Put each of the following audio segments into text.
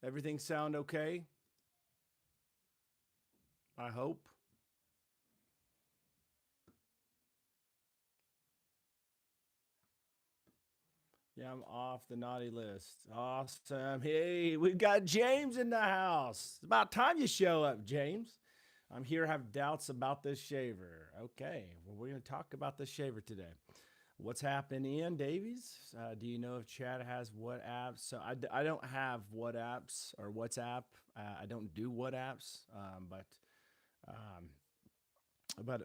Everything sound okay? I hope. Yeah, I'm off the naughty list. Awesome. Hey, we've got James in the house. It's about time you show up, James. I'm here to have doubts about this shaver. Okay, well, we're going to talk about this shaver today. What's happening, Ian Davies? Do you know if Chad has what apps? So I don't have what apps or WhatsApp. I don't do what apps, um, but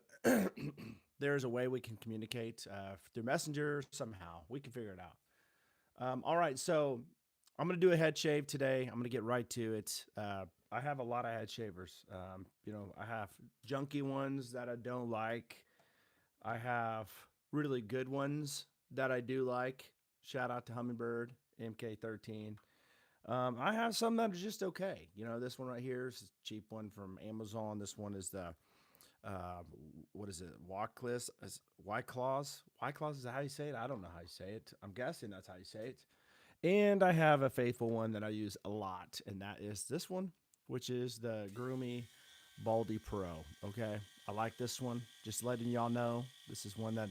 there's a way we can communicate through Messenger somehow. We can figure it out. All right, so I'm gonna do a head shave today. I'm gonna get right to it. I have a lot of head shavers. I have junky ones that I don't like. I have really good ones that I do like. Shout out to Hummingbird MK13. I have some that are just okay. This one right here is a cheap one from Amazon. This one is the uh, what is it? Wycliffe, Wyclaws. Wyclaws is that how you say it? I don't know how you say it. I'm guessing that's how you say it. And I have a faithful one that I use a lot, and that is this one, which is the Groomy Baldy Pro. Okay, I like this one. Just letting y'all know, this is one that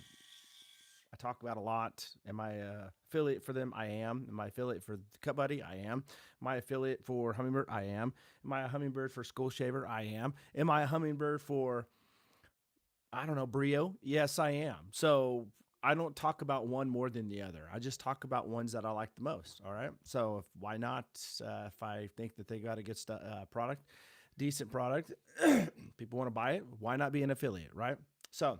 I talk about a lot. Am I a affiliate for them? I am. Am I affiliate for Cut Buddy? I am. Am I affiliate for Hummingbird? I am. Am I a Hummingbird for Skull Shaver? I am. Am I a Hummingbird for I don't know, Brio? Yes, I am. So I don't talk about one more than the other. I just talk about ones that I like the most. All right. So why not? If I think that they got a good product, decent product, people want to buy it. Why not be an affiliate? Right. So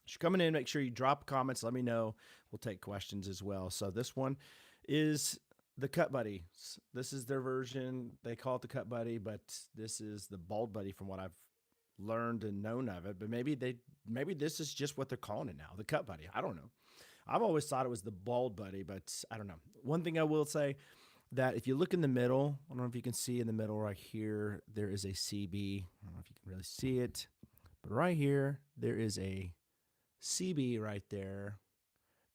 if you're coming in, make sure you drop comments. Let me know. We'll take questions as well. So this one is the Cut Buddy. This is their version. They call it the Cut Buddy, but this is the Bald Buddy from what I've learned and known of it. But maybe this is just what they're calling it now, the Cut Buddy. I don't know. I've always thought it was the Bald Buddy, but I don't know. One thing I will say that if you look in the middle, I don't know if you can see in the middle right here, there is a CB. I don't know if you can really see it, but right here there is a CB right there.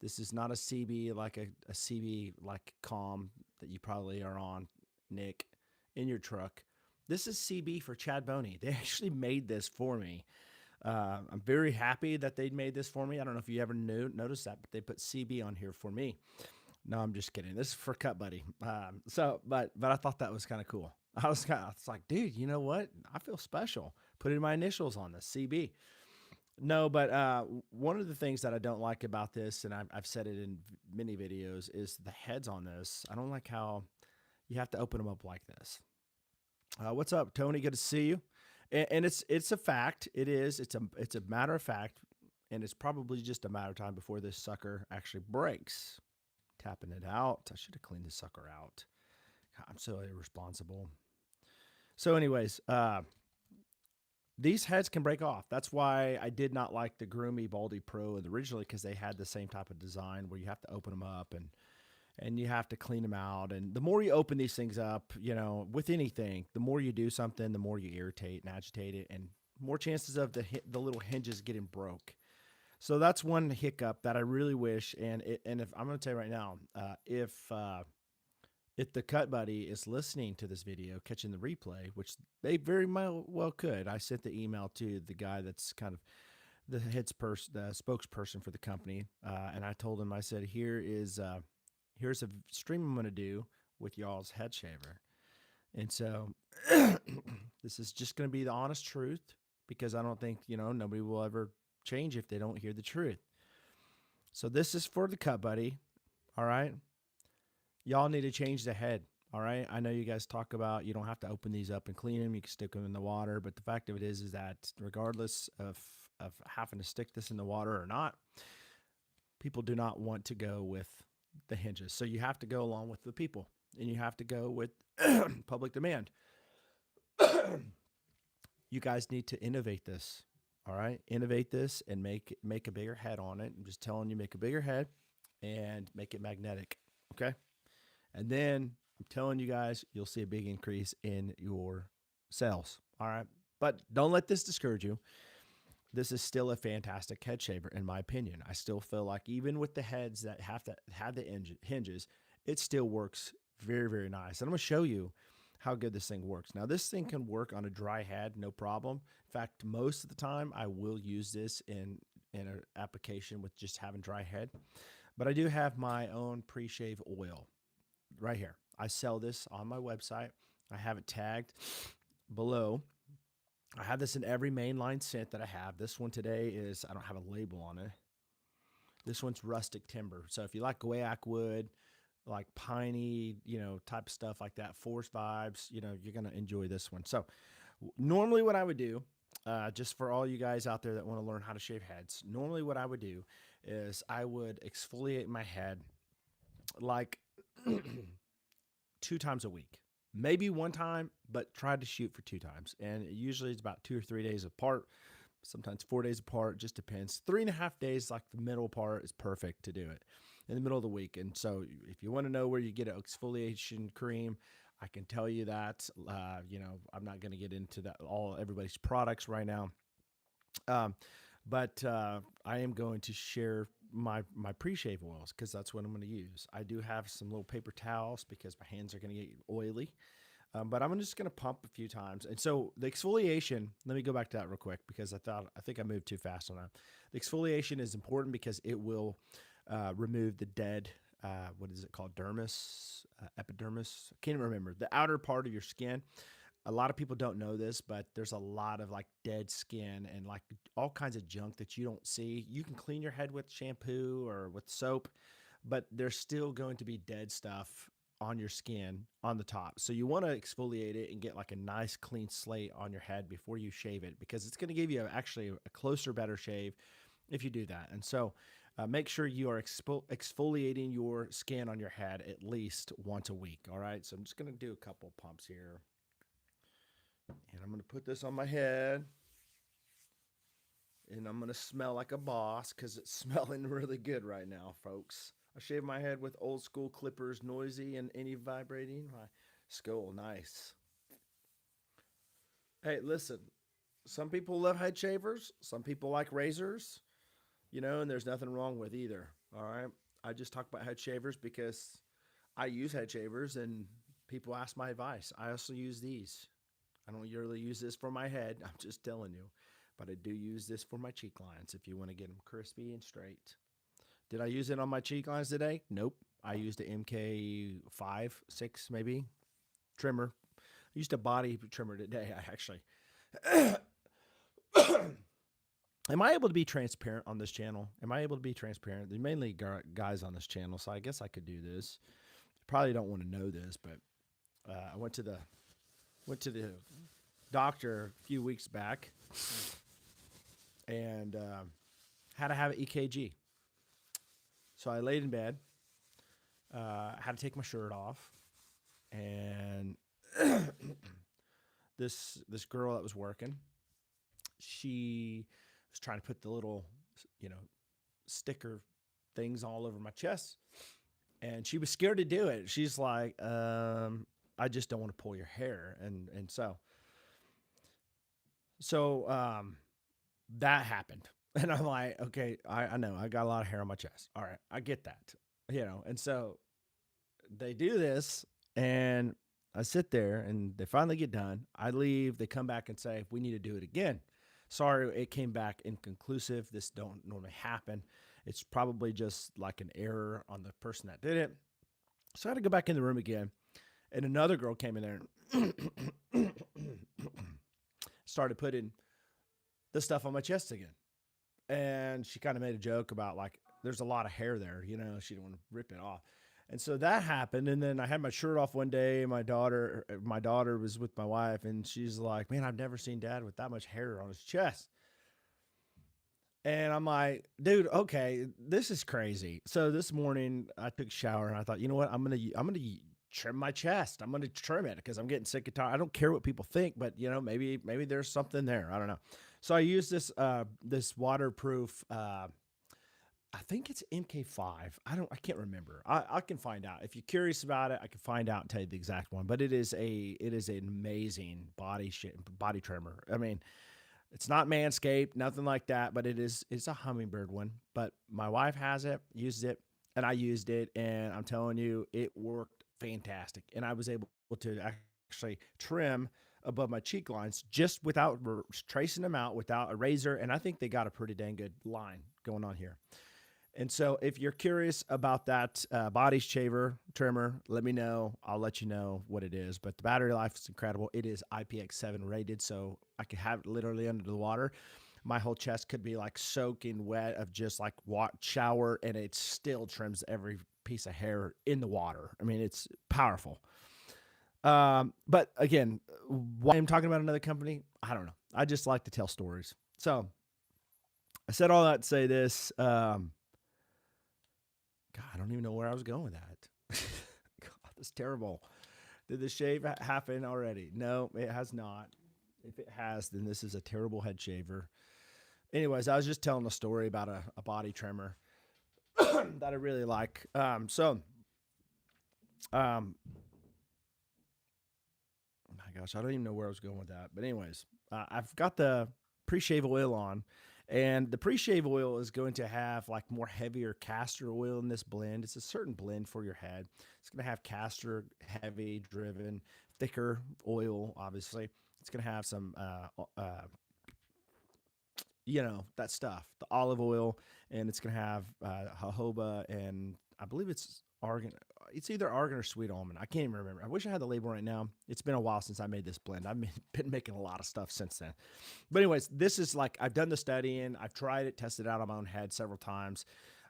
This is not a CB like a CB like calm that you probably are on, Nick, in your truck. This is CB for Chad Boney. They actually made this for me. I'm very happy that they made this for me. I don't know if you ever noticed that, but they put CB on here for me. No, I'm just kidding. This is for Cut Buddy. But I thought that was kind of cool. It's like, dude, you know what? I feel special putting my initials on this CB. No, but one of the things that I don't like about this, and I've said it in many videos, is the heads on this. I don't like how you have to open them up like this. What's up, Tony? Good to see you. And it's a fact. It is. It's a matter of fact, and it's probably just a matter of time before this sucker actually breaks. Tapping it out. I should have cleaned this sucker out. God, I'm so irresponsible. So, anyways, these heads can break off. That's why I did not like the Groomy Baldy Pro originally, because they had the same type of design where you have to open them up and you have to clean them out. And the more you open these things up, with anything, the more you do something, the more you irritate and agitate it, and more chances of the little hinges getting broke. So that's one hiccup that I really wish. And if I'm going to tell you right now, if the Cut Buddy is listening to this video, catching the replay, which they very well could, I sent the email to the guy that's kind of the spokesperson for the company, and I told him, I said, here's a stream I'm going to do with y'all's head shaver, and so this is just going to be the honest truth, because I don't think nobody will ever change if they don't hear the truth. So this is for the Cut Buddy. All right. Y'all need to change the head. All right. I know you guys talk about you don't have to open these up and clean them. You can stick them in the water. But the fact of it is that regardless of having to stick this in the water or not, people do not want to go with the hinges. So you have to go along with the people, and you have to go with public demand. You guys need to innovate this. All right. Innovate this and make a bigger head on it. I'm just telling you, make a bigger head and make it magnetic. Okay. And then I'm telling you guys, you'll see a big increase in your sales. All right. But don't let this discourage you. This is still a fantastic head shaver, in my opinion. I still feel like even with the heads that have to have the hinges, it still works Very, very nice. And I'm going to show you how good this thing works. Now, this thing can work on a dry head, no problem. In fact, most of the time, I will use this in an application with just having dry head. But I do have my own pre-shave oil right here. I sell this on my website. I have it tagged below. I have this in every mainline scent that I have. This one today is, I don't have a label on it. This one's rustic timber. So if you like guaiac wood, like piney, type of stuff like that, forest vibes, you're going to enjoy this one. So normally what I would do, just for all you guys out there that want to learn how to shave heads, normally what I would do is I would exfoliate my head like 2 times a week, maybe one time, but try to shoot for 2 times. And usually it's about 2 or 3 days apart, sometimes 4 days apart, just depends. 3.5 days, like the middle part, is perfect to do it in the middle of the week. And so if you want to know where you get an exfoliation cream, I can tell you that. I'm not going to get into that everybody's products right now. But I am going to share my pre-shave oils because that's what I'm going to use. I do have some little paper towels because my hands are going to get oily. But I'm just going to pump a few times. And so the exfoliation, let me go back to that real quick because I think I moved too fast on that. The exfoliation is important because it will remove the dead, what is it called? Dermis, epidermis. I can't even remember. The outer part of your skin. A lot of people don't know this, but there's a lot of like dead skin and like all kinds of junk that you don't see. You can clean your head with shampoo or with soap, but there's still going to be dead stuff on your skin on the top. So you want to exfoliate it and get like a nice clean slate on your head before you shave it because it's going to give you actually a closer, better shave if you do that. And so make sure you are exfoliating your skin on your head at least once a week. All right. So I'm just going to do a couple pumps here. And I'm going to put this on my head. And I'm going to smell like a boss because it's smelling really good right now, folks. I shave my head with old school clippers, noisy and any vibrating. My skull, nice. Hey, listen, some people love head shavers. Some people like razors, and there's nothing wrong with either. All right. I just talk about head shavers because I use head shavers and people ask my advice. I also use these. I don't really use this for my head. I'm just telling you. But I do use this for my cheek lines if you want to get them crispy and straight. Did I use it on my cheek lines today? Nope. I used a MK5, 6 maybe, trimmer. I used a body trimmer today, I actually. Am I able to be transparent on this channel? Am I able to be transparent? There's mainly guys on this channel, so I guess I could do this. Probably don't want to know this, but I went to the doctor a few weeks back and had to have an EKG. So I laid in bed, had to take my shirt off, and this girl that was working, she was trying to put the little, sticker things all over my chest, and she was scared to do it. She's like, I just don't want to pull your hair, and so that happened. And I'm like, okay, I know I got a lot of hair on my chest. All right, I get that, And so they do this, and I sit there, and they finally get done. I leave. They come back and say, we need to do it again. Sorry, it came back inconclusive. This don't normally happen. It's probably just like an error on the person that did it. So I had to go back in the room again, and another girl came in there and started putting the stuff on my chest again. And she kind of made a joke about like, there's a lot of hair there, she didn't want to rip it off. And so that happened. And then I had my shirt off one day. My daughter was with my wife, and she's like, man, I've never seen Dad with that much hair on his chest. And I'm like, dude, okay, this is crazy. So this morning I took a shower and I thought, you know what? I'm going to trim my chest. I'm going to trim it because I'm getting sick and tired. I don't care what people think, but maybe there's something there. I don't know. So I use this waterproof, I think it's MK5. I can't remember. I can find out. If you're curious about it, I can find out and tell you the exact one, but it is an amazing body trimmer. I mean, it's not Manscaped, nothing like that, but it's a hummingbird one. But my wife has it, used it, and I used it, and I'm telling you, it worked fantastic. And I was able to actually trim above my cheek lines just without tracing them out without a razor. And I think they got a pretty dang good line going on here. And so, if you're curious about that body shaver trimmer, let me know. I'll let you know what it is. But the battery life is incredible. It is IPX7 rated, so I could have it literally under the water. My whole chest could be like soaking wet of just like shower, and it still trims every piece of hair in the water. I mean, it's powerful. But again, why I'm talking about another company, I don't know. I just like to tell stories. So I said all that to say this. God, I don't even know where I was going with that. God, that's terrible. Did the shave happen already? No, it has not. If it has, then this is a terrible head shaver. Anyways, I was just telling a story about a body trimmer that I really like. Um, oh my gosh, I don't even know where I was going with that. But anyways, I've got the pre-shave oil on, and the pre-shave oil is going to have like more heavier castor oil in this blend. It's a certain blend for your head. It's going to have castor, heavy, driven, thicker oil. Obviously, it's going to have some that stuff, the olive oil, and it's gonna have jojoba, and I believe it's argan. It's either argan or sweet almond. I can't even remember. I wish I had the label right now. It's been a while since I made this blend. I've been making a lot of stuff since then. But anyways, this is like I've done the studying. I've tried it, tested it out on my own head several times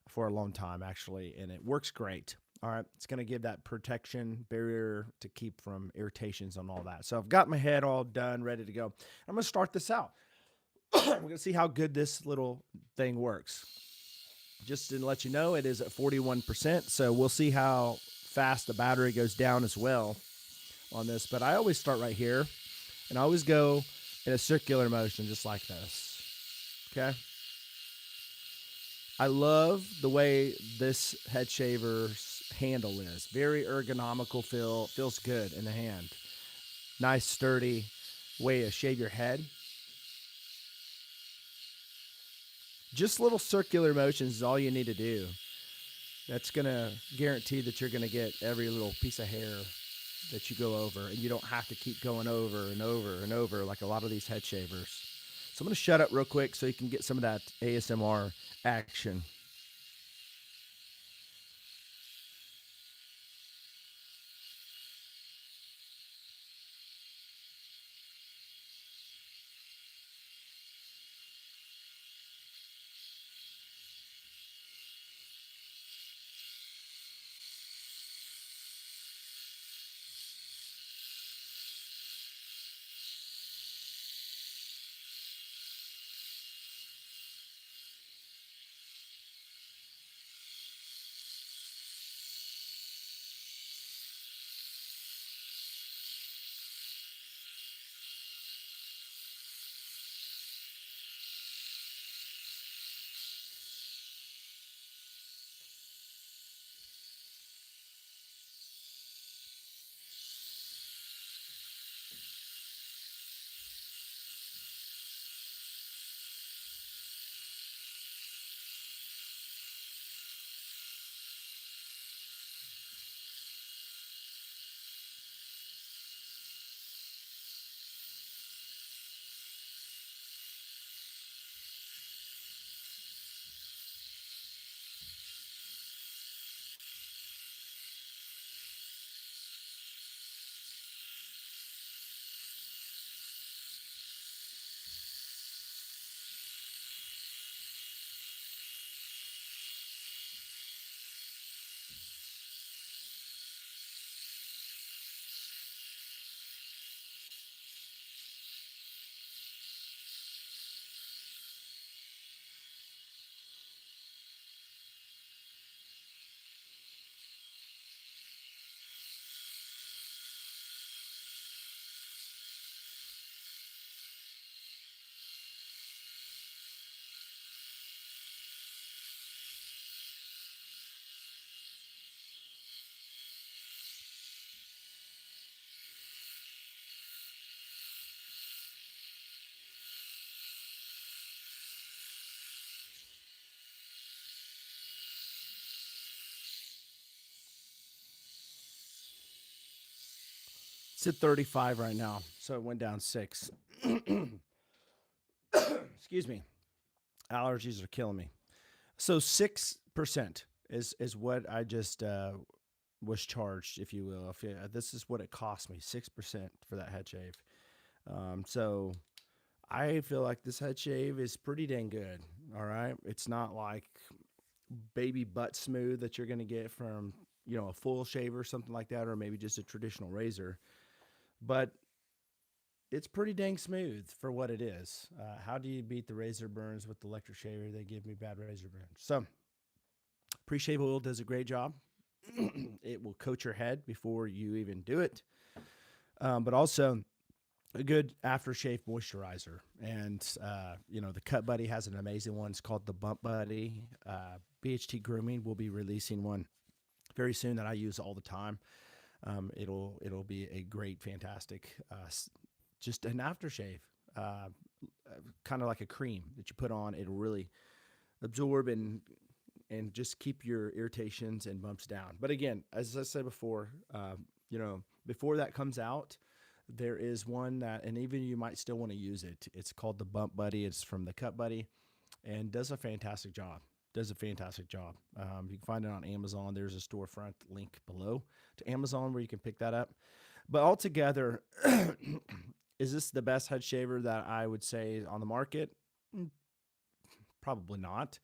for a long time actually, and it works great. All right, it's going to give that protection barrier to keep from irritations and all that. So I've got my head all done, ready to go. I'm going to start this out. We're going to see how good this little thing works. Just to let you know, it is at 41%. So we'll see how fast the battery goes down as well on this. But I always start right here, and I always go in a circular motion just like this. Okay? I love the way this head shaver's handle is. Very ergonomical feel. Feels good in the hand. Nice, sturdy way to shave your head. Just little circular motions is all you need to do. That's going to guarantee that you're going to get every little piece of hair that you go over, and you don't have to keep going over and over and over like a lot of these head shavers. So I'm going to shut up real quick so you can get some of that ASMR action. It's at 35 right now, so it went down 6. Excuse me. Allergies are killing me. So 6% is what I just was charged, if you will. If this is what it cost me, 6% for that head shave. So I feel like this head shave is pretty dang good. All right, it's not like baby butt smooth that you're going to get from a full shaver or something like that, or maybe just a traditional razor, but it's pretty dang smooth for what it is. How do you beat the razor burns with the electric shaver? They give me bad razor burns. So pre-shave oil does a great job. It will coat your head before you even do it, but also a good aftershave moisturizer. And the Cut Buddy has an amazing one. It's called the Bump Buddy. BHT Grooming will be releasing one very soon that I use all the time. It'll be a great, fantastic, just an aftershave, kind of like a cream that you put on. It'll really absorb and just keep your irritations and bumps down. But again, as I said before, before that comes out, there is one that, and even you might still want to use it. It's called the Bump Buddy. It's from the Cut Buddy, and does a fantastic job. Does a fantastic job. You can find it on Amazon. There's a storefront link below to Amazon where you can pick that up. But altogether, is this the best head shaver that I would say on the market? Probably not.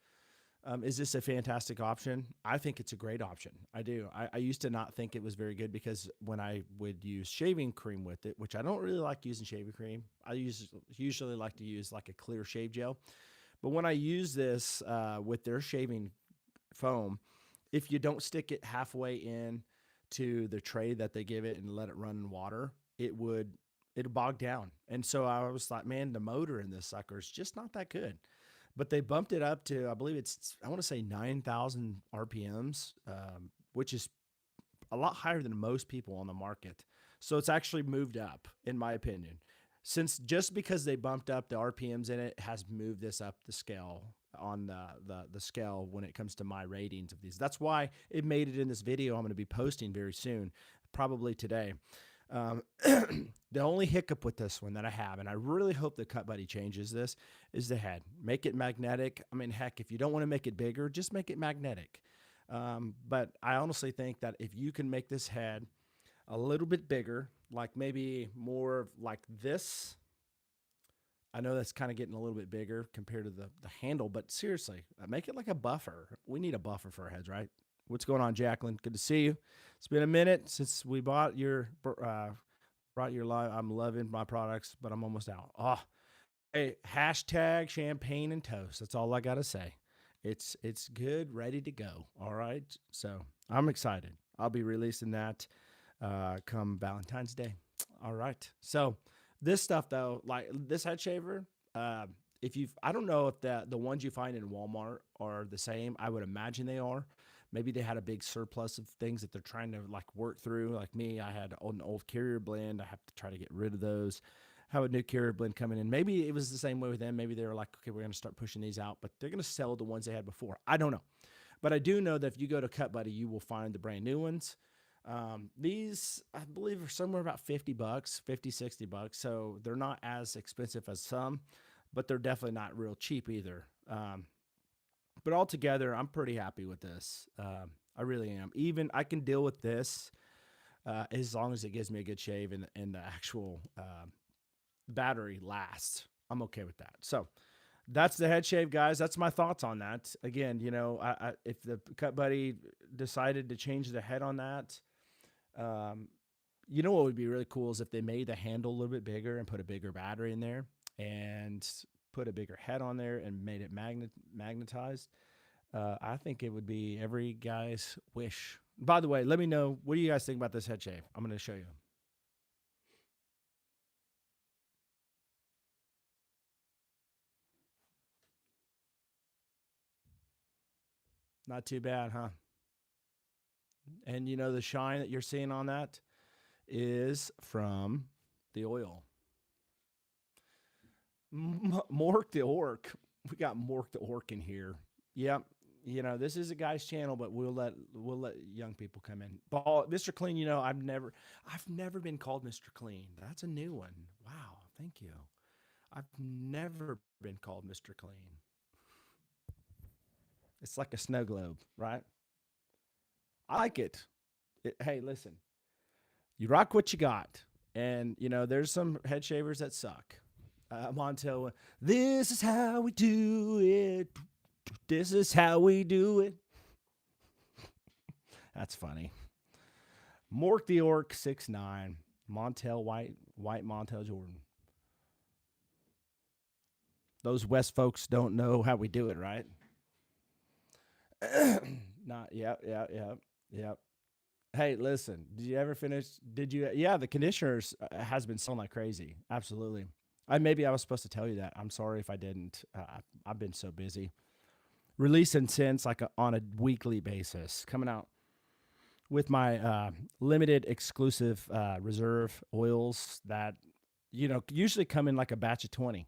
Is this a fantastic option? I think it's a great option. I do. I used to not think it was very good because when I would use shaving cream with it, which I don't really like using shaving cream, I usually like to use like a clear shave gel. But when I use this with their shaving foam, if you don't stick it halfway in to the tray that they give it and let it run in water, it'd bog down. And so I was like, man, the motor in this sucker is just not that good. But they bumped it up to, I believe I want to say 9,000 RPMs, which is a lot higher than most people on the market. So it's actually moved up, in my opinion. Since just because they bumped up the RPMs in it has moved this up the scale on the scale when it comes to my ratings of these. That's why it made it in this video I'm going to be posting very soon, probably today. The only hiccup with this one that I have, and I really hope the Cut Buddy changes this, is the head. Make it magnetic. I mean, heck, if you don't want to make it bigger, just make it magnetic. But I honestly think that if you can make this head a little bit bigger, like maybe more like this. I know that's kind of getting a little bit bigger compared to the handle, but seriously, make it like a buffer. We need a buffer for our heads, right? What's going on, Jacqueline? Good to see you. It's been a minute since we brought your live. I'm loving my products, but I'm almost out. Oh, hey, hashtag champagne and toast. That's all I gotta say. It's good, ready to go. All right, so I'm excited. I'll be releasing that come Valentine's Day. All right. So this stuff though, like this head shaver, I don't know if the ones you find in Walmart are the same. I would imagine they are. Maybe they had a big surplus of things that they're trying to like work through. Like me, I had an old carrier blend. I have to try to get rid of those. Have a new carrier blend coming in. Maybe it was the same way with them. Maybe they were like, okay, we're going to start pushing these out, but they're going to sell the ones they had before. I don't know. But I do know that if you go to Cut Buddy, you will find the brand new ones. These, I believe, are somewhere about $50, 50, $60. So they're not as expensive as some, but they're definitely not real cheap either. But altogether, I'm pretty happy with this. I really am. Even I can deal with this as long as it gives me a good shave and the actual battery lasts. I'm okay with that. So that's the head shave, guys. That's my thoughts on that. Again, if the Cut Buddy decided to change the head on that, what would be really cool is if they made the handle a little bit bigger and put a bigger battery in there and put a bigger head on there and made it magnetized. I think it would be every guy's wish. By the way, let me know, what do you guys think about this head shave? I'm going to show you. Not too bad, huh? And the shine that you're seeing on that is from the oil. Mork the Orc. We got Mork the Orc in here. Yep. This is a guy's channel, but we'll let young people come in. Paul, Mr. Clean, I've never been called Mr. Clean. That's a new one. Wow, thank you. I've never been called Mr. Clean. It's like a snow globe, right? I like it. Hey, listen, you rock what you got, and there's some head shavers that suck. Montel, this is how we do it. This is how we do it. That's funny. Mork the Orc 6'9". Montel White Montel Jordan. Those West folks don't know how we do it, right? Not yep, yep, yep, yep. Hey, listen, did you ever finish? Did you? Yeah, the conditioners has been selling like crazy. Absolutely. Maybe I was supposed to tell you that. I'm sorry if I didn't. I've been so busy. Releasing scents like on a weekly basis, coming out with my limited exclusive reserve oils that usually come in like a batch of 20,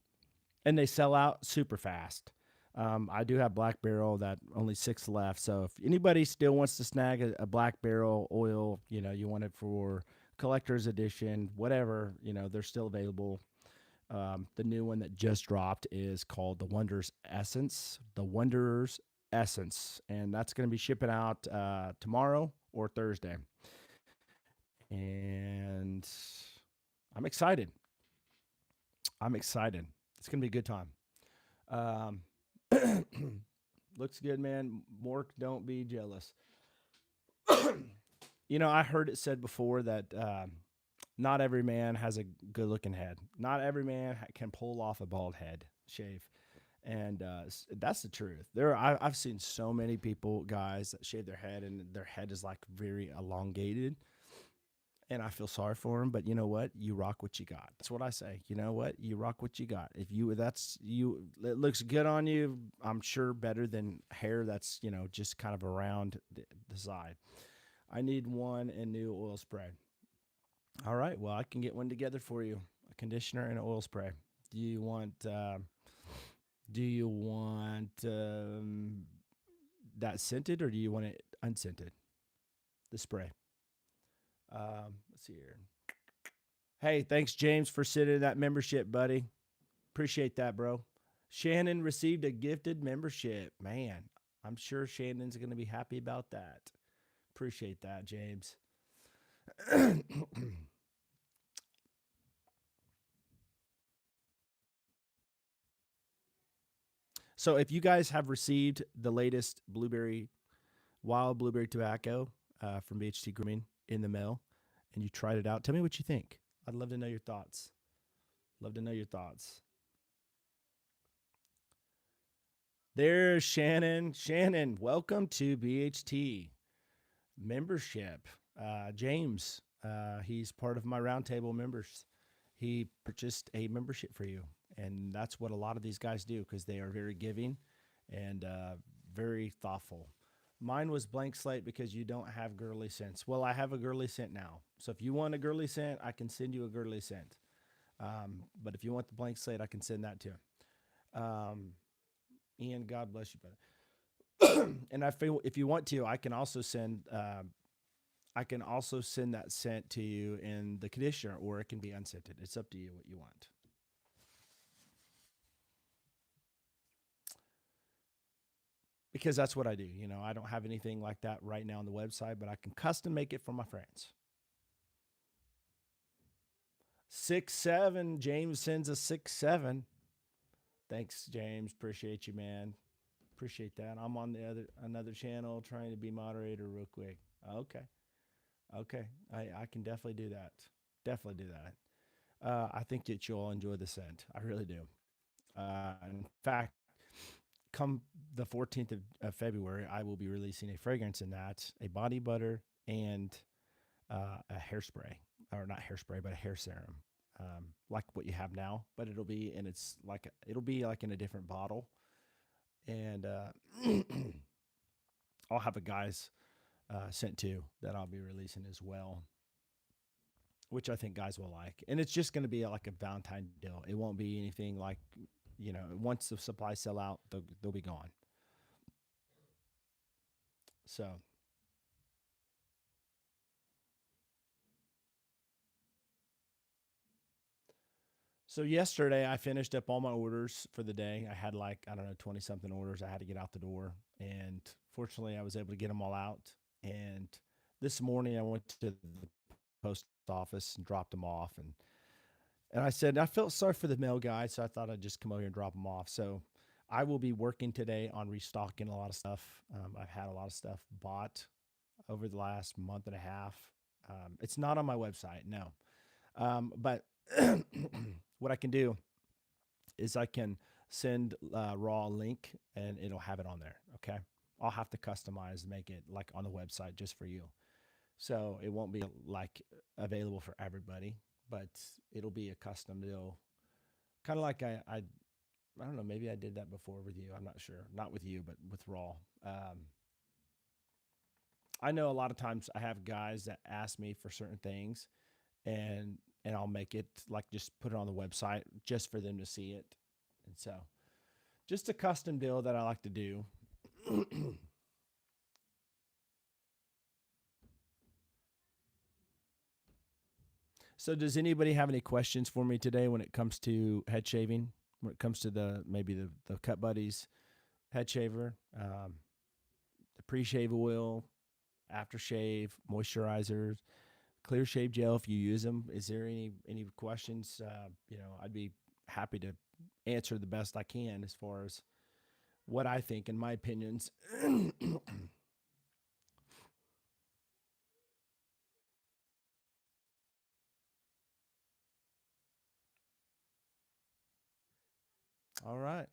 and they sell out super fast. I do have Black Barrel that only 6 left. So if anybody still wants to snag a Black Barrel oil, you want it for collector's edition, whatever, they're still available. The new one that just dropped is called the Wonders Essence, the Wonders Essence, and that's going to be shipping out tomorrow or Thursday. And I'm excited. I'm excited. It's going to be a good time. Um, looks good, man. Mork, don't be jealous. I heard it said before that not every man has a good looking head. Not every man can pull off a bald head shave. And that's the truth. I've seen so many people, guys, that shave their head and their head is like very elongated. And I feel sorry for them, but you know what? You rock what you got. That's what I say. You know what? You rock what you got. If you that's you, it looks good on you. I'm sure better than hair that's just kind of around the side. I need one and new oil spray. All right. Well, I can get one together for you. A conditioner and an oil spray. Do you want? That scented, or do you want it unscented? The spray. Let's see here. Hey, thanks, James, for sending that membership, buddy. Appreciate that, bro. Shannon received a gifted membership. Man, I'm sure Shannon's going to be happy about that. Appreciate that, James. So if you guys have received the latest wild blueberry tobacco from BHT Grooming in the mail and you tried it out, tell me what you think. I'd love to know your thoughts. Love to know your thoughts. There's Shannon. Shannon, welcome to BHT membership. James, he's part of my roundtable members. He purchased a membership for you. And that's what a lot of these guys do because they are very giving and very thoughtful. Mine was blank slate because you don't have girly scents. Well, I have a girly scent now. So if you want a girly scent, I can send you a girly scent. But if you want the blank slate, I can send that too. Ian, God bless you, brother. And I feel if you want to, I can also send that scent to you in the conditioner, or it can be unscented. It's up to you what you want. Because that's what I do. I don't have anything like that right now on the website, but I can custom make it for my friends. 6'7". James sends a 6'7". Thanks, James. Appreciate you, man. Appreciate that. I'm on another channel trying to be moderator real quick. Okay. Okay. I can definitely do that. Definitely do that. I think that you'll enjoy the scent. I really do. In fact, come the 14th of February, I will be releasing a fragrance in that, a body butter and a hairspray, or not hairspray, but a hair serum, like what you have now. But it'll be in a different bottle, and I'll have a guy's scent too that I'll be releasing as well, which I think guys will like. And it's just going to be like a Valentine deal. It won't be anything like once the supplies sell out, they'll be gone. So, so yesterday I finished up all my orders for the day. I had like, I don't know, 20 something orders I had to get out the door. And fortunately, I was able to get them all out. And this morning I went to the post office and dropped them off. And I said, I felt sorry for the mail guy. So I thought I'd just come over here and drop them off. So I will be working today on restocking a lot of stuff. I've had a lot of stuff bought over the last month and a half. It's not on my website, no. But what I can do is I can send raw link and it'll have it on there. Okay. I'll have to customize, make it like on the website just for you. So it won't be like available for everybody, but it'll be a custom deal. Kind of like I don't know, maybe I did that before with you. I'm not sure. Not with you, but with raw. I know a lot of times I have guys that ask me for certain things and I'll make it like just put it on the website just for them to see it. And so just a custom deal that I like to do. So does anybody have any questions for me today when it comes to head shaving? When it comes to the maybe the Cut Buddies head shaver, the pre-shave oil, aftershave, moisturizers, clear shave gel if you use them. Is there any questions? I'd be happy to answer the best I can as far as what I think and my opinions. All right.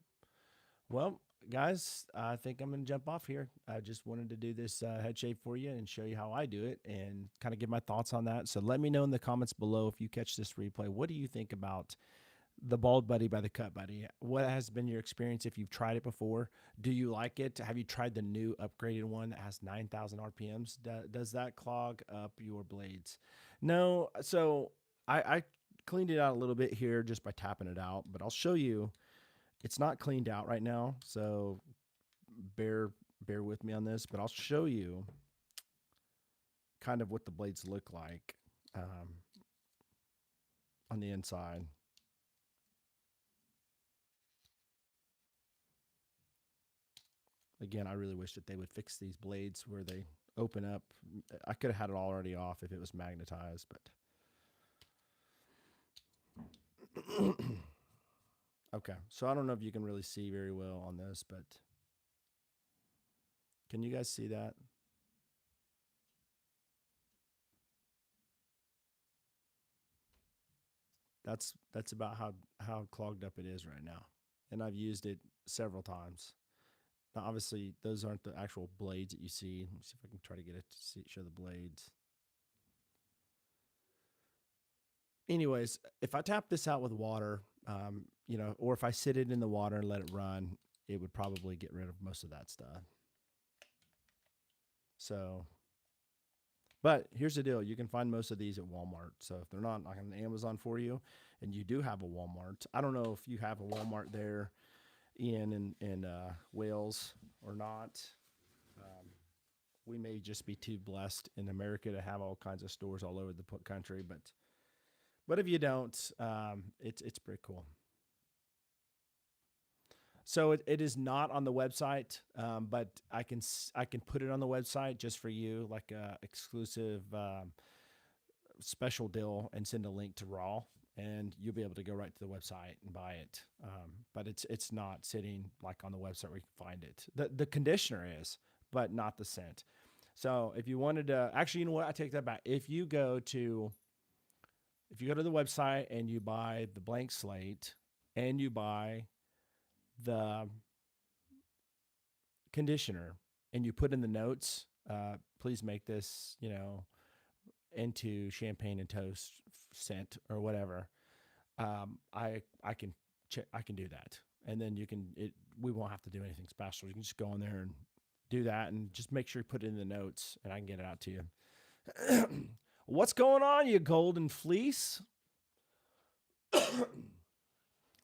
Well, guys, I think I'm going to jump off here. I just wanted to do this head shave for you and show you how I do it and kind of give my thoughts on that. So let me know in the comments below if you catch this replay. What do you think about the Bald Buddy by the Cut Buddy? What has been your experience if you've tried it before? Do you like it? Have you tried the new upgraded one that has 9,000 RPMs? Does that clog up your blades? No. So I cleaned it out a little bit here just by tapping it out, but I'll show you. It's not cleaned out right now, so bear with me on this, but I'll show you kind of what the blades look like on the inside. Again, I really wish that they would fix these blades where they open up. I could have had it already off if it was magnetized, but okay. So I don't know if you can really see very well on this, but can you guys see that? That's about how clogged up it is right now. And I've used it several times. Now, obviously, those aren't the actual blades that you see. Let me see if I can try to get it to show the blades. Anyways, if I tap this out with water, or if I sit it in the water and let it run, it would probably get rid of most of that stuff. So, but here's the deal. You can find most of these at Walmart. So if they're not on Amazon for you and you do have a Walmart, I don't know if you have a Walmart there in Wales or not. We may just be too blessed in America to have all kinds of stores all over the country, but if you don't, it's pretty cool. So it is not on the website, but I can put it on the website just for you, like a exclusive special deal, and send a link to Raw, and you'll be able to go right to the website and buy it. But it's not sitting like on the website where you can find it. The conditioner is, but not the scent. So if you wanted to, actually, you know what? I take that back. If you go to the website and you buy the blank slate and you buy the conditioner and you put in the notes, please make this, into champagne and toast scent or whatever. I can I can do that, and then we won't have to do anything special. You can just go in there and do that, and just make sure you put it in the notes, and I can get it out to you. What's going on, you golden fleece?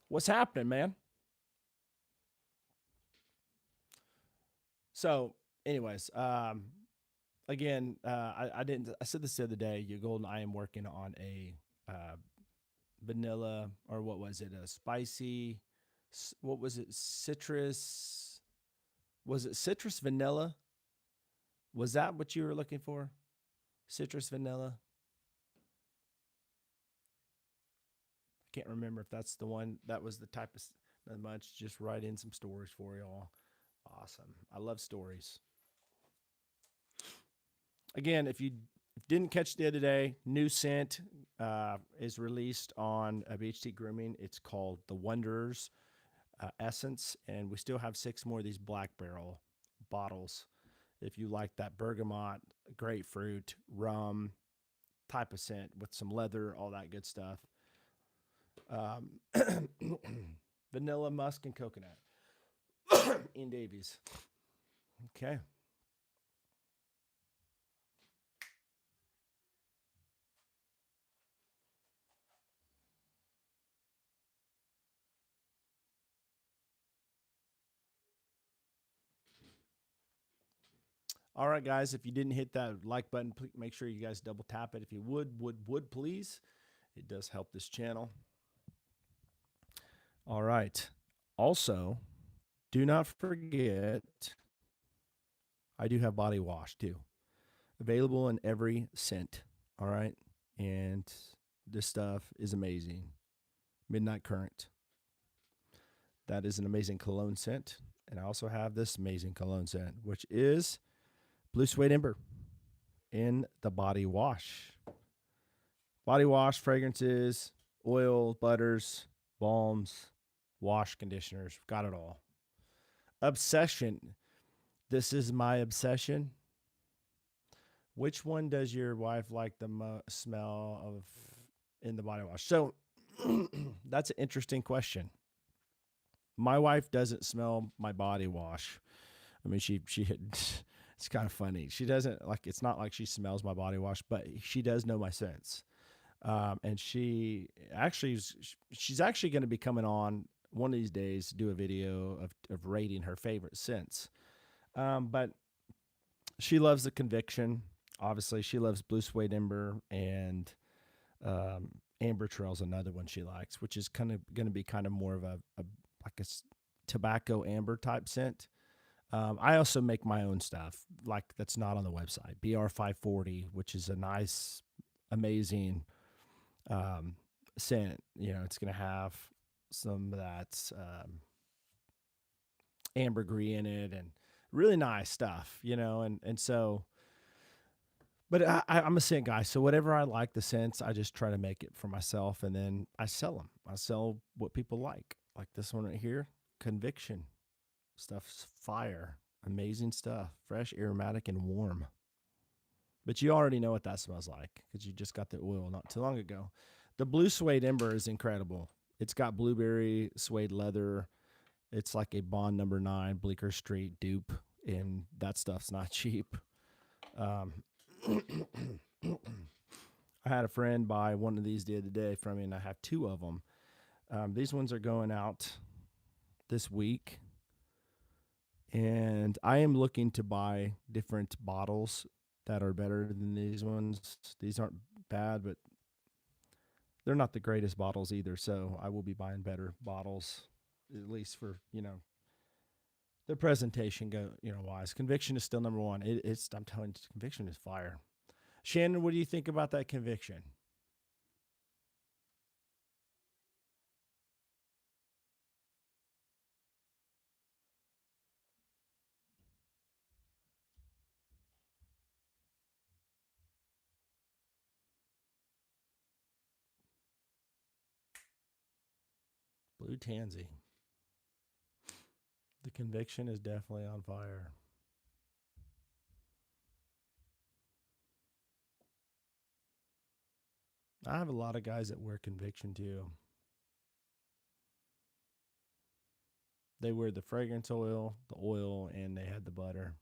What's happening, man? So Anyways, again, I didn't. I said this the other day. You golden. I am working on a vanilla, or what was it? A spicy. What was it? Citrus. Was it citrus vanilla? Was that what you were looking for? Citrus vanilla. I can't remember if that's the one. That was the type of not much. Just write in some stories for y'all. Awesome. I love stories. Again, if you didn't catch the other day, new scent is released on BHT Grooming. It's called the Wanderers Essence, and we still have 6 more of these black barrel bottles. If you like that bergamot, grapefruit, rum type of scent with some leather, all that good stuff. Vanilla, musk, and coconut. In Davies. Okay. All right, guys. If you didn't hit that like button, please make sure you guys double tap it. If you would please. It does help this channel. All right. Also, do not forget, I do have body wash too, available in every scent. All right. And this stuff is amazing. Midnight Current. That is an amazing cologne scent. And I also have this amazing cologne scent, which is Blue Suede Ember in the body wash. Body wash, fragrances, oil, butters, balms, wash, conditioners. Got it all. Obsession. This is my obsession. Which one does your wife like the smell of in the body wash? So that's an interesting question. My wife doesn't smell my body wash. I mean, she it's kind of funny. She doesn't like. It's not like she smells my body wash, but she does know my scents. And she's actually going to be coming on one of these days to do a video of rating her favorite scents. But she loves the Conviction. Obviously, she loves Blue Suede Ember, and Amber Trail's another one she likes, which is kind of going to be kind of more of a like a tobacco amber type scent. I also make my own stuff, like that's not on the website. BR540, which is a nice, amazing scent. You know, it's going to have some of that ambergris in it and really nice stuff, you know, and so, but I'm a scent guy. So whatever I like the scents, I just try to make it for myself, and then I sell them. I sell what people like this one right here, Conviction. Stuff's fire. Amazing stuff. Fresh, aromatic, and warm. But you already know what that smells like because you just got the oil not too long ago. The Blue Suede Ember is incredible. It's got blueberry suede leather. It's like a Bond number 9 Bleecker Street dupe, and that stuff's not cheap. Um, I had a friend buy one of these the other day from me, and I have 2 of them. These ones are going out this week, and I am looking to buy different bottles that are better than these ones. These aren't bad, but they're not the greatest bottles either. So I will be buying better bottles, at least for, you know, the presentation wise. Conviction is still number 1. It's I'm telling you, Conviction is fire. Shannon, what do you think about that Conviction? Blue Tansy. The Conviction is definitely on fire. I have a lot of guys that wear Conviction too. They wear the fragrance oil, and they had the butter.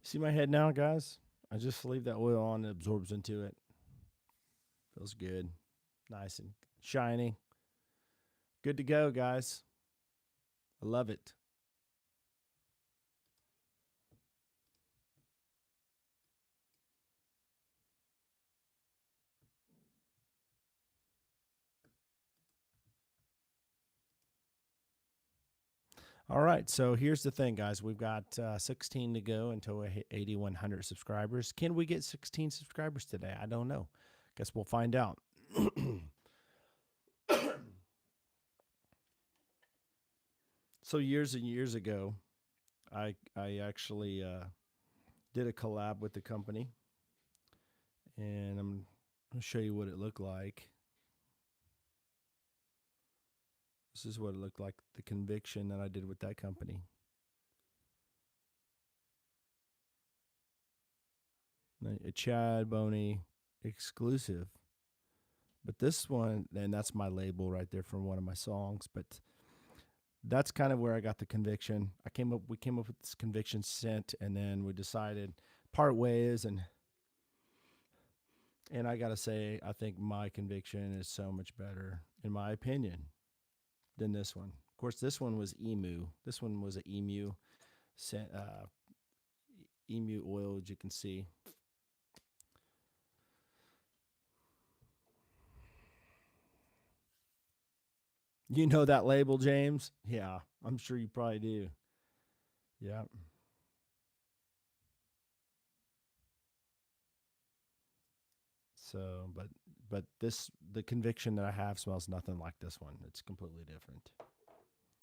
See my head now, guys? I just leave that oil on, it absorbs into it. Feels good. Nice and shiny. Good to go, guys. I love it. All right. So here's the thing, guys. We've got 16 to go until we hit 8,100 subscribers. Can we get 16 subscribers today? I don't know. Guess we'll find out. So years and years ago, I actually did a collab with the company, and I'm going to show you what it looked like. This is what it looked like, the conviction that I did with that company. A Chad Boney exclusive. But this one, and that's my label right there from one of my songs. But that's kind of where I got the conviction. We came up with this conviction scent, and then we decided part ways. And I gotta say, I think my conviction is so much better, in my opinion, than this one. Of course, this one was emu. This one was an emu scent, emu oil, as you can see. You know that label, James? Yeah, I'm sure you probably do. Yeah. So, but this the conviction that I have smells nothing like this one. It's completely different.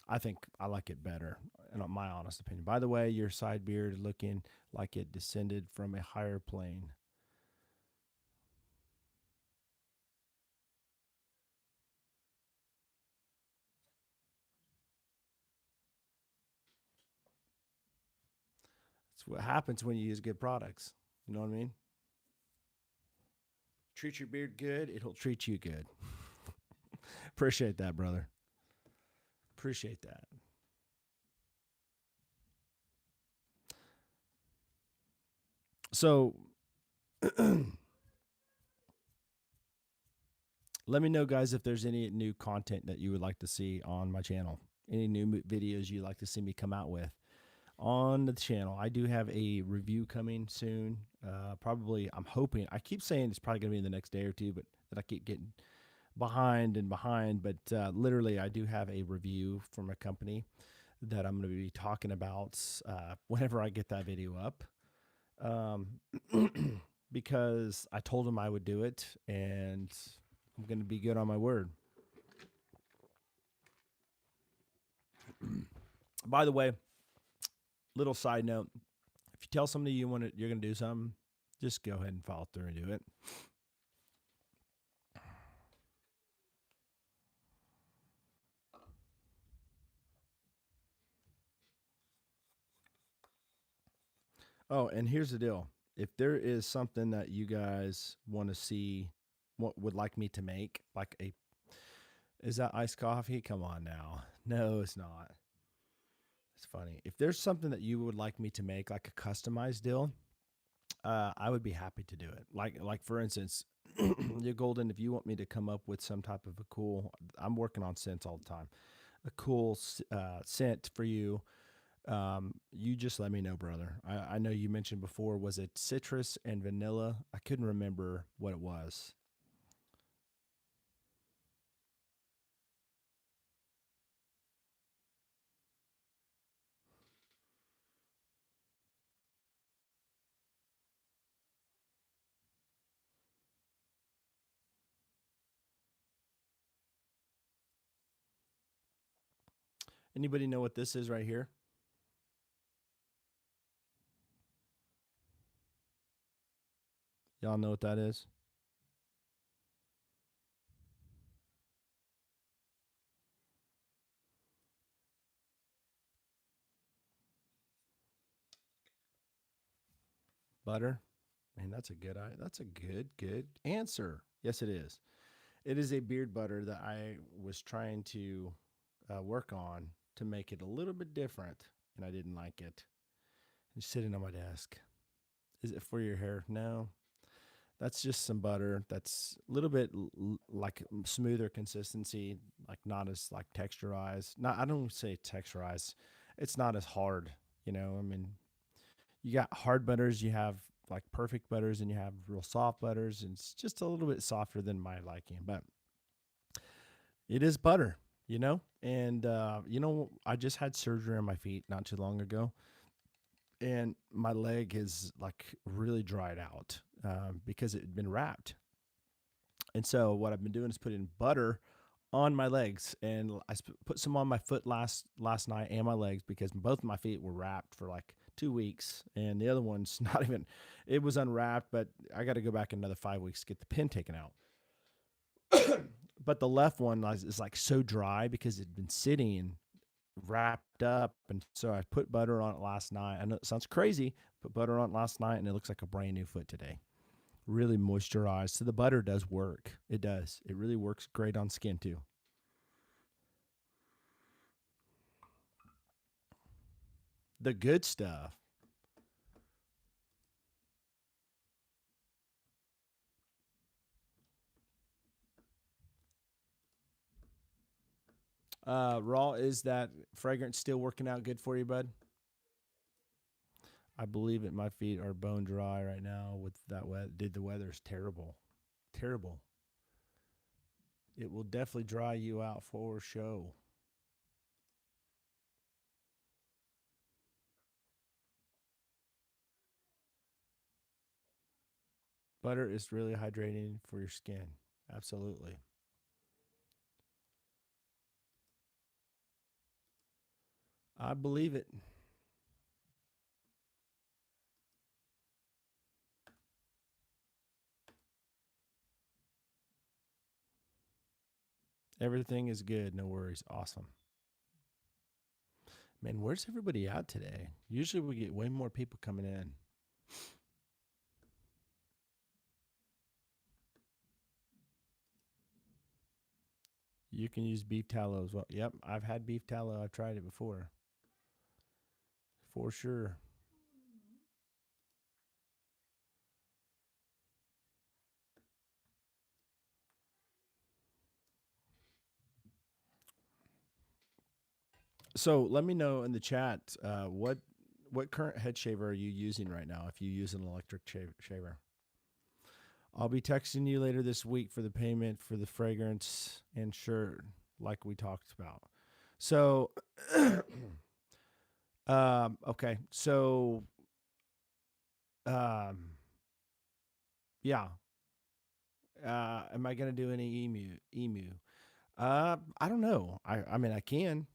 I think I like it better, in my honest opinion. By the way, your side beard looking like it descended from a higher plane. It's what happens when you use good products. You know what I mean? Treat your beard good, it'll treat you good. Appreciate that, brother. Appreciate that. So, let me know, guys, if there's any new content that you would like to see on my channel. Any new videos you'd like to see me come out with on the channel. I do have a review coming soon. Probably, I'm hoping. I keep saying it's probably going to be in the next day or two, but that I keep getting behind and behind. But literally, I do have a review from a company that I'm going to be talking about whenever I get that video up. Because I told them I would do it, and I'm going to be good on my word. By the way, little side note: if you tell somebody you're going to do something, just go ahead and follow through and do it. Oh, and here's the deal: if there is something that you guys want to see, what would like me to make, like a is that iced coffee? Come on now, no, it's not. It's funny. If there's something that you would like me to make, like a customized deal, I would be happy to do it. Like for instance, you Golden, if you want me to come up with some type of a cool, I'm working on scents all the time. A cool scent for you. You just let me know, brother. I know you mentioned before, was it citrus and vanilla? I couldn't remember what it was. Anybody know what this is right here? Y'all know what that is? Butter. Man, that's a good answer. Yes, it is. It is a beard butter that I was trying to work on to make it a little bit different, and I didn't like it. It's sitting on my desk. Is it for your hair? No, That's just some butter. That's a little bit like smoother consistency, like not as like texturized. Not I don't say texturized. It's not as hard, I mean, you got hard butters, you have like perfect butters, and you have real soft butters, and it's just a little bit softer than my liking, but it is butter, And I just had surgery on my feet not too long ago, and my leg is like really dried out because it had been wrapped. And so what I've been doing is putting butter on my legs, and I put some on my foot last night and my legs because both of my feet were wrapped for like 2 weeks, and the other one's not even. It was unwrapped, but I got to go back another 5 weeks to get the pin taken out. But the left one is like so dry because it'd been sitting wrapped up, and so I put butter on it last night. I know it sounds crazy, put butter on it last night, and it looks like a brand new foot today. Really moisturized. So the butter does work. It does. It really works great on skin too. The good stuff. Raw, is that fragrance still working out good for you, bud? I believe it. My feet are bone dry right now with that weather. Dude, the weather's terrible. Terrible. It will definitely dry you out for show. Butter is really hydrating for your skin. Absolutely. I believe it. Everything is good. No worries. Awesome. Man, where's everybody at today? Usually we get way more people coming in. You can use beef tallow as well. Yep, I've had beef tallow. I've tried it before. For sure. So let me know in the chat what current head shaver are you using right now if you use an electric shaver. I'll be texting you later this week for the payment for the fragrance and shirt like we talked about. So okay. So um yeah. Am I gonna do any emu? I don't know. I mean I can.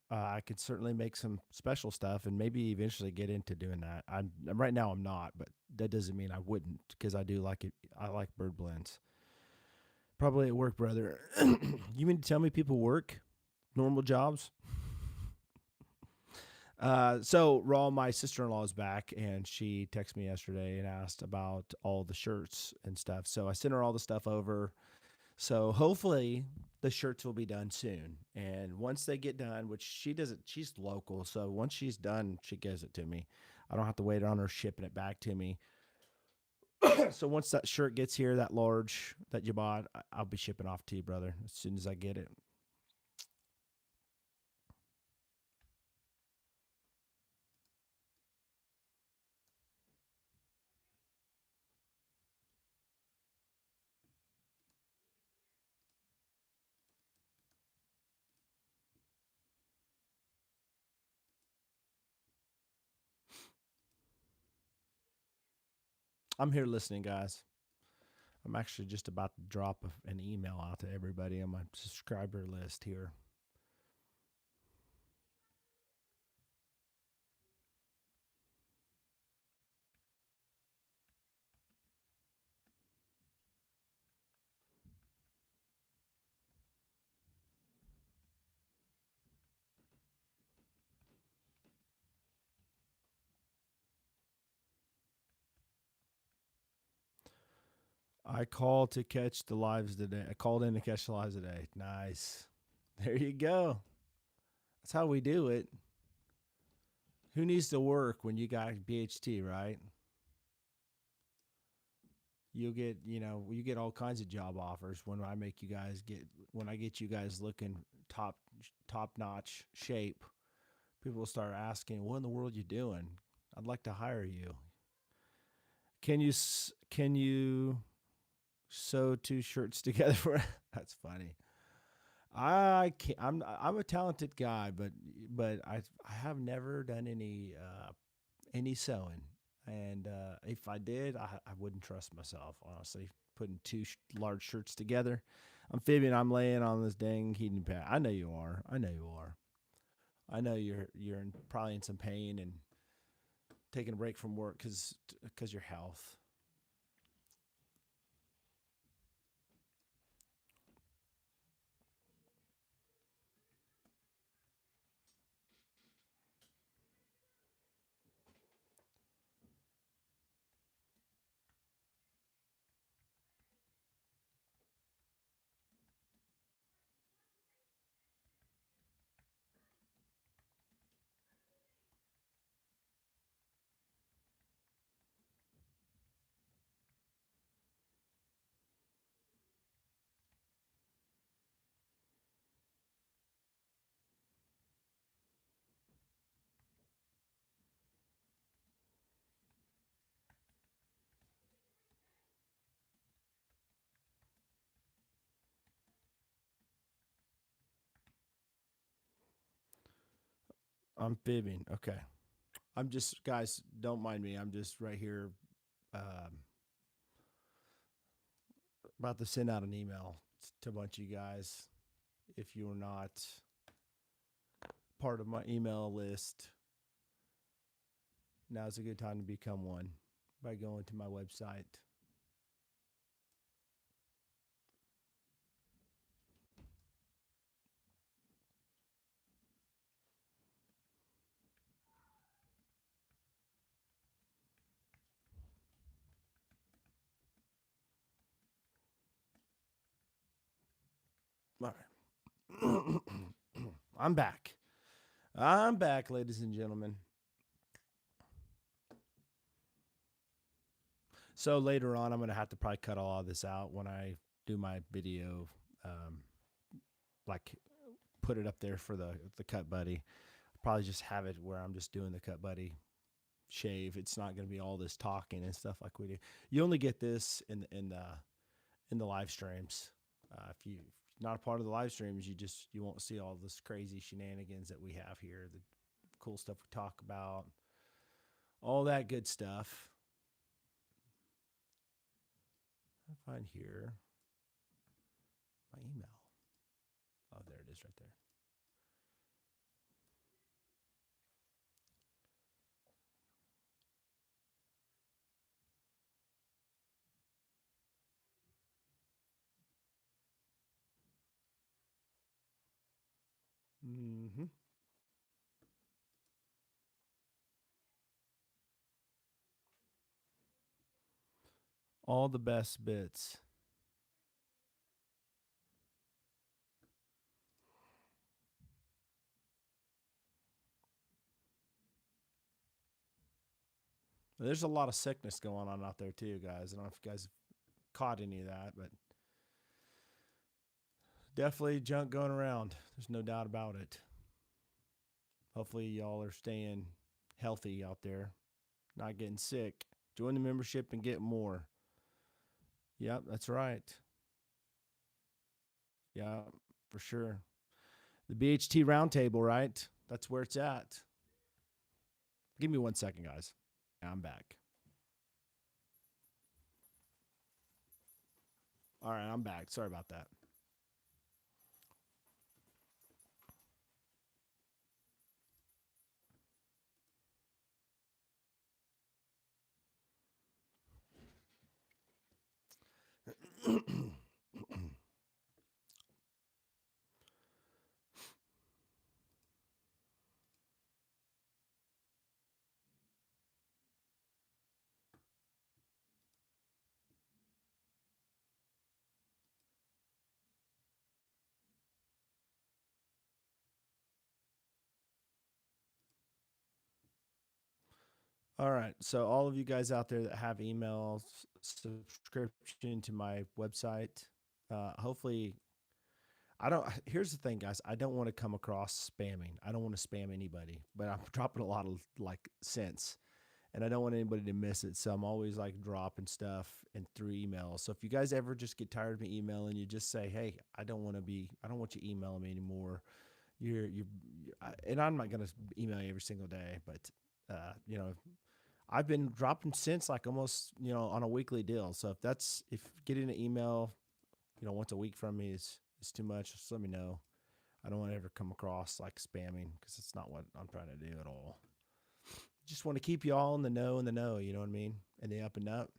I could certainly make some special stuff and maybe eventually get into doing that. I'm right now I'm not, but that doesn't mean I wouldn't because I do like it. I like bird blends. Probably at work, brother. You mean to tell me people work normal jobs? So Raw, my sister-in-law is back, and she texted me yesterday and asked about all the shirts and stuff. So I sent her all the stuff over. So hopefully the shirts will be done soon. And once they get done, which she doesn't, she's local. So once she's done, she gives it to me. I don't have to wait on her shipping it back to me. So once that shirt gets here, that large that you bought, I'll be shipping off to you, brother, as soon as I get it. I'm here listening, guys. I'm actually just about to drop an email out to everybody on my subscriber list here. I called to catch the lives today. I called in to catch the lives today. Nice. There you go. That's how we do it. Who needs to work when you got BHT, right? you'll get, you get all kinds of job offers when I get you guys looking top notch shape. People will start asking, "What in the world you doing? I'd like to hire you. Can you sew two shirts together for?" That's funny. I can't, I'm a talented guy, but I have never done any sewing, and if I did, I wouldn't trust myself, honestly. Putting two large shirts together, I'm fibbing. I'm laying on this dang heating pad. I know you are. I know you are. I know probably in some pain and taking a break from work because your health. I'm fibbing. Okay. I'm just, guys, don't mind me. I'm just right here, um, about to send out an email to a bunch of you guys. If you're not part of my email list, now's a good time to become one by going to my website. All right. I'm back. I'm back, ladies and gentlemen. So later on, I'm going to have to probably cut all of this out when I do my video, um, like put it up there for the cut buddy. Probably just have it where I'm just doing the cut buddy shave. It's not going to be all this talking and stuff like we do. You only get this in the live streams. If you not a part of the live streams, you won't see all this crazy shenanigans that we have here. The cool stuff we talk about, all that good stuff. I find here my email. Oh, there it is, right there. Mm-hmm. All the best bits. There's a lot of sickness going on out there too, guys. I don't know if you guys caught any of that, but definitely junk going around. There's no doubt about it. Hopefully, y'all are staying healthy out there, not getting sick. Join the membership and get more. Yep, that's right. Yeah, for sure. The BHT roundtable, right? That's where it's at. Give me 1 second, guys. I'm back. All right, I'm back. Sorry about that. All right. So all of you guys out there that have email subscription to my website, hopefully I don't. Here's the thing, guys. I don't want to come across spamming. I don't want to spam anybody, but I'm dropping a lot of like sense, and I don't want anybody to miss it. So I'm always like dropping stuff and through email. So if you guys ever just get tired of me emailing, you just say, "Hey, I don't want to be. I don't want you emailing me anymore." And I'm not gonna email you every single day, but you know, I've been dropping since like almost on a weekly deal. So if getting an email once a week from me is too much, just let me know. I don't want to ever come across like spamming because it's not what I'm trying to do at all. Just want to keep you all in the know, you know what I mean? And the up and up.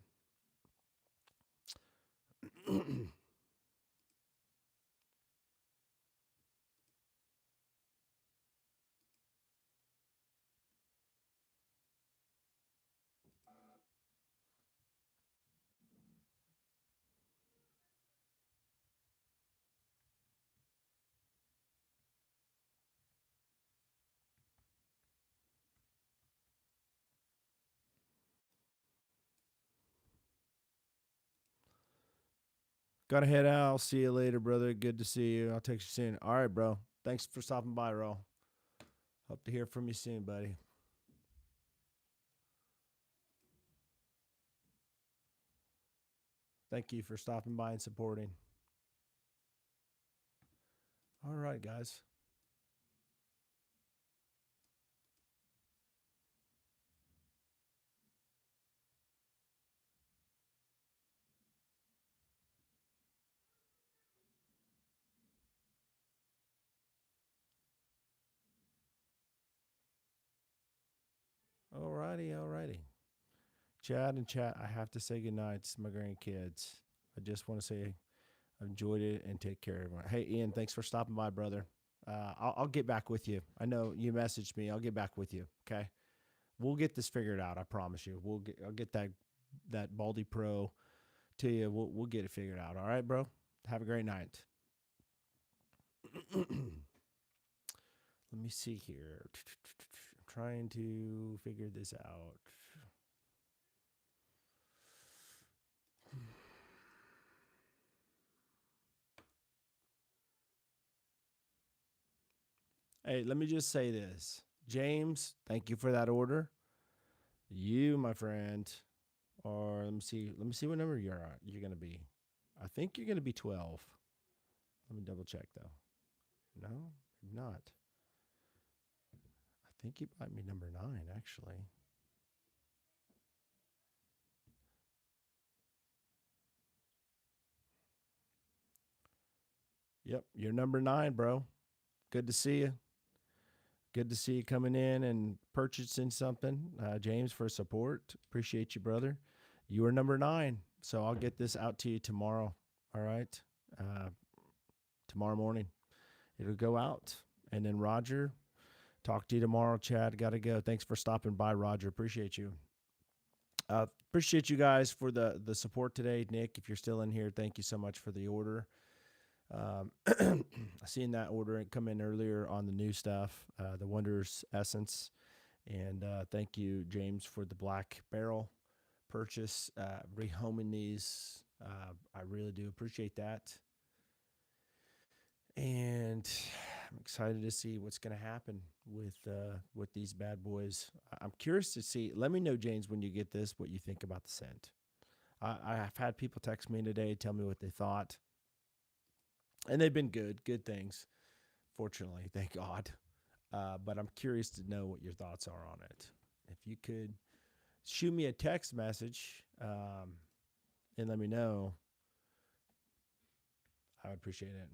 Gotta head out. I'll see you later, brother. Good to see you. I'll text you soon. All right, bro. Thanks for stopping by, Ro. Hope to hear from you soon, buddy. Thank you for stopping by and supporting. All right, guys. All righty, all righty. Chad and chat, I have to say goodnight to my grandkids. I just want to say I enjoyed it and take care of everyone. Hey, Ian, thanks for stopping by, brother. I'll get back with you. I know you messaged me. I'll get back with you. Okay, we'll get this figured out. I promise you. I'll get that Baldy Pro to you. We'll get it figured out. All right, bro. Have a great night. Let me see here. I'm trying to figure this out. Hey, let me just say this. James, thank you for that order. You, my friend, or let me see what number you're gonna be. I think you're gonna be 12. Let me double check though. No, maybe not. I think you might be number 9, actually. Yep, you're number 9, bro. Good to see you. Good to see you coming in and purchasing something. James, for support. Appreciate you, brother. You are number 9. So I'll get this out to you tomorrow. All right. Uh, Tomorrow morning. It'll go out. And then Roger, talk to you tomorrow. Chad, got to go. Thanks for stopping by, Roger. Appreciate you. Appreciate you guys for the support today. Nick, if you're still in here, thank you so much for the order. I seen that order come in earlier on the new stuff, the Wonders Essence. And thank you, James, for the Black Barrel purchase. Rehoming these. I really do appreciate that. And I'm excited to see what's going to happen with these bad boys. I'm curious to see. Let me know, James, when you get this, what you think about the scent. I've had people text me today, tell me what they thought, and they've been good things. Fortunately, thank God. But I'm curious to know what your thoughts are on it. If you could shoot me a text message and let me know, I would appreciate it.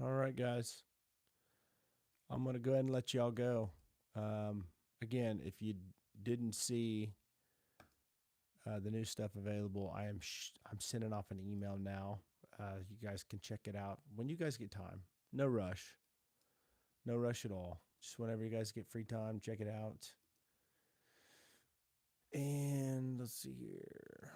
All right, guys. I'm going to go ahead and let y'all go. Um, again, if you didn't see the new stuff available, I'm sending off an email now. You guys can check it out when you guys get time. No rush. No rush at all. Just whenever you guys get free time, check it out. And let's see here.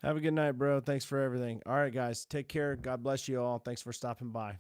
Have a good night, bro. Thanks for everything. All right, guys. Take care. God bless you all. Thanks for stopping by.